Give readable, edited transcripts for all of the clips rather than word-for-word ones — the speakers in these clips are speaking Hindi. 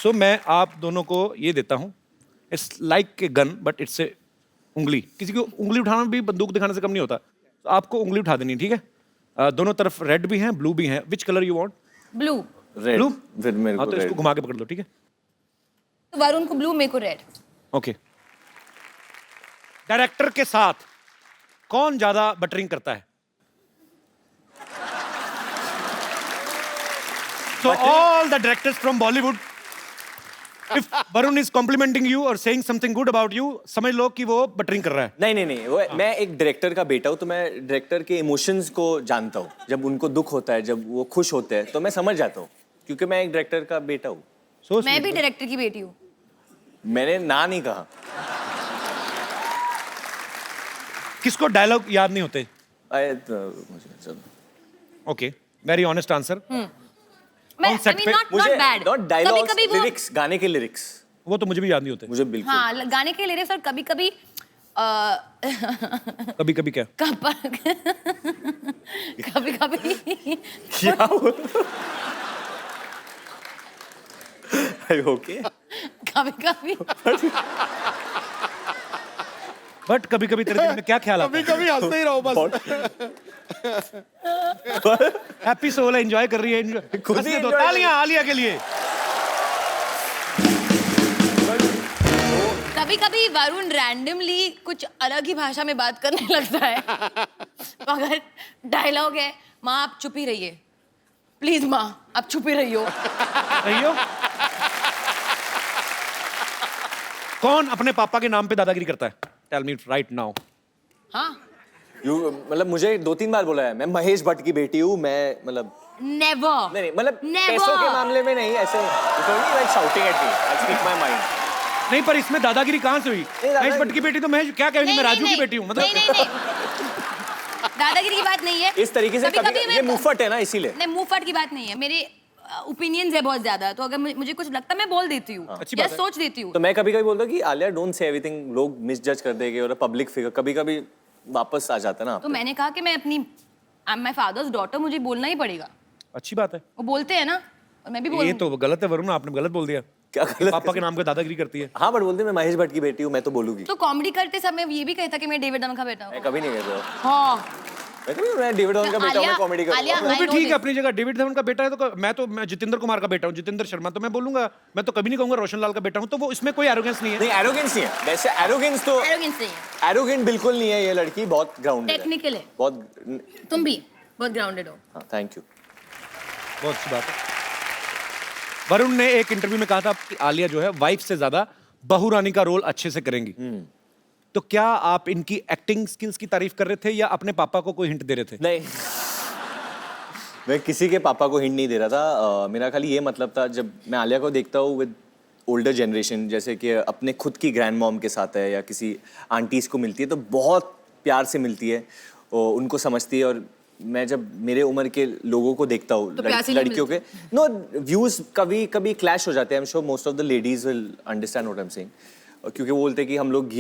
सो मैं आप दोनों को ये देता हूँ, it's like a gun but it's a उंगली। किसी को उंगली उठाना भी बंदूक दिखाने से कम नहीं होता, तो आपको उंगली उठा देनी, ठीक है? दोनों तरफ रेड भी हैं, ब्लू भी हैं। Which colour you want? Blue. Red. Blue? फिर मेरे हाँ, को तो इसको रेड। घुमा के पकड़ लो, ठीक है? तो वरुण को ब्लू, मेरे को रेड। ओके। डायरेक्टर के साथ कौन ज्यादा बटरिंग करता है? So all the directors from Bollywood, if Varun is complimenting you or saying something good about you, समझ लो कि वो बटरिंग कर रहा है। नहीं वो मैं एक डायरेक्टर का बेटा हूँ, तो मैं डायरेक्टर के इमोशंस को जानता हूँ। जब उनको दुख होता है, जब वो खुश होते हैं, तो मैं समझ जाता हूँ, क्योंकि मैं एक डायरेक्टर का बेटा हूँ। So मैं sweet. भी डायरेक्टर की बेटी हूँ। मैंने ना नहीं कहा। किसको डायलॉग याद नहीं होते? मुझे चलो। Okay, very honest answer. मैं On set पे not मुझे bad। नॉट डायलॉग्स, कभी-कभी वो लिरिक्स, गाने के लिरिक्स वो तो मुझे भी याद नहीं होते। मुझे बिल्कुल। हाँ, गाने के लिरिक्स और कभी-कभी कभी कभी क्या? कभी-कभी क्या हुआ? ओके। कभी-कभी बट कभी कभी तेरे दिल में क्या ख्याल आता है? कभी हंसते ही रहो बस। हैप्पी सोल है, एंजॉय कर रही है, enjoy- खुद ही हंसने दो। enjoy तालियां आलिया के लिए। कभी-कभी वरुण रैंडमली कुछ अलग ही भाषा में बात करने लगता है। तो अगर डायलॉग है, माँ आप चुप ही रहिए, प्लीज माँ आप चुप ही रहियो। रहियो। कौन अपने पापा के नाम पे दादागिरी करता है? Tell me right now. हाँ, मतलब मुझे 2-3 बार बोला है, मैं महेश भट्ट की बेटी हूँ, मैं मतलब नेवर। नहीं मतलब Never. पैसों के मामले में नहीं, ऐसे like shouting at me, I speak my mind. नहीं, पर इसमें दादागिरी कहाँ से हुई? महेश भट्ट की बेटी तो महेश क्या कहेंगी, मैं राजू की बेटी हूँ, मतलब नहीं दादागिरी की बात नहीं है। इस तरीके से कभी-कभी ये मैं मुफ्फट है ना, इसीलिए। नहीं, मुंहफट की बात नहीं है। मेरे ओपिनियंस है बहुत ज्यादा, तो अगर मुझे कुछ लगता है मैं बोल देती हूँ अच्छी या बात है। सोच देती हूँ। तो मैं कभी-कभी बोलता हूँ कि आलिया डोंट से एवरीथिंग, लोग मिसजज कर देंगे, और पब्लिक फिगर कभी-कभी वापस आ जाता है ना। तो मैंने कहा कि मैं अपनी I am my father's daughter, मुझे बोलना ही पड़ेगा। अच्छी बात है। वो बोलते हैं ना, और मैं भी ये बोलूँ। तो गलत है वरुण, आपने गलत बोल दिया। क्या गलत? पापा के नाम पे दादागिरी करती है। हाँ, बट बोलते मैं महेश भट्ट की बेटी हूँ, मैं तो बोलूंगी। तो कॉमेडी करते समय ये भी कहता कि मैं डेविड धवन का बेटा हूँ। मैं कभी नहीं कहता। हाँ, मैं डेविड धवन का बेटा हूँ, मैं कॉमेडी आलिया, करूँगा। वो भी I know ठीक है this. अपनी जगह। डेविड धवन का बेटा है तो मैं जितेंद्र कुमार का बेटा हूँ, जितेंद्र शर्मा, तो मैं बोलूंगा। मैं तो कभी नहीं कहूंगा रोशन लाल का बेटा हूँ, तो वो इसमें कोई एरोगेंस नहीं है। नहीं, एरोगेंस नहीं है वैसे। एरोगेंस तो Arrogance नहीं है, एरोगेंट बिल्कुल नहीं है। ये लड़की बहुत ग्राउंडेड है, टेक्निकल है। बहुत। तुम भी बहुत ग्राउंडेड हो। हाँ, थैंक यू। बहुत अच्छी बात है। वरुण ने एक इंटरव्यू में कहा था कि आलिया जो है वाइफ से ज्यादा बहू रानी का रोल अच्छे से करेंगी। तो क्या आप इनकी एक्टिंग स्किल्स की तारीफ कर रहे थे या अपने पापा को कोई हिंट दे रहे थे? नहीं, मैं किसी के पापा को हिंट नहीं दे रहा था। मेरा खाली ये मतलब था, जब मैं आलिया को देखता हूँ विद ओल्डर जनरेशन, जैसे कि अपने खुद की ग्रैंड मॉम के साथ है या किसी आंटीज को मिलती है, तो बहुत प्यार से मिलती है, और उनको समझती है। और मैं जब मेरे उम्र के लोगों को देखता हूँ, तो प्यार से नहीं लड़कियों के नो व्यूज कभी कभी क्लैश हो जाते हैं। I am sure most of the ladies will understand what I am saying, क्योंकि वो बोलते हैं कि हम लोग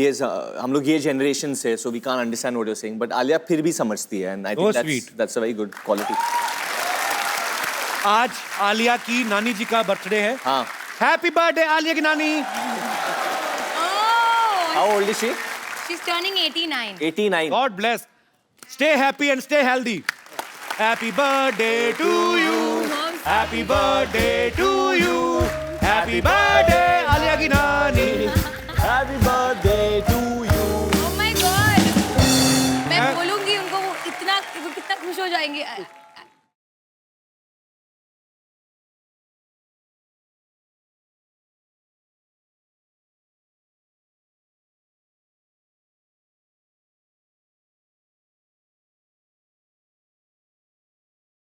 ये जनरेशन से, so we can't understand what you are saying, but Alia फिर भी समझती है, and I think that's a very good quality. आज आलिया की नानी जी का बर्थडे है। हाँ। हैप्पी बर्थडे आलिया की नानी। How old is she? She is turning 89। 89। God bless, stay happy and stay healthy. Happy birthday to you, happy birthday to you, happy birthday Alia की नानी। Happy birthday to you. Oh my God, मैं बोलूंगी उनको, वो कितना खुश हो जाएंगे।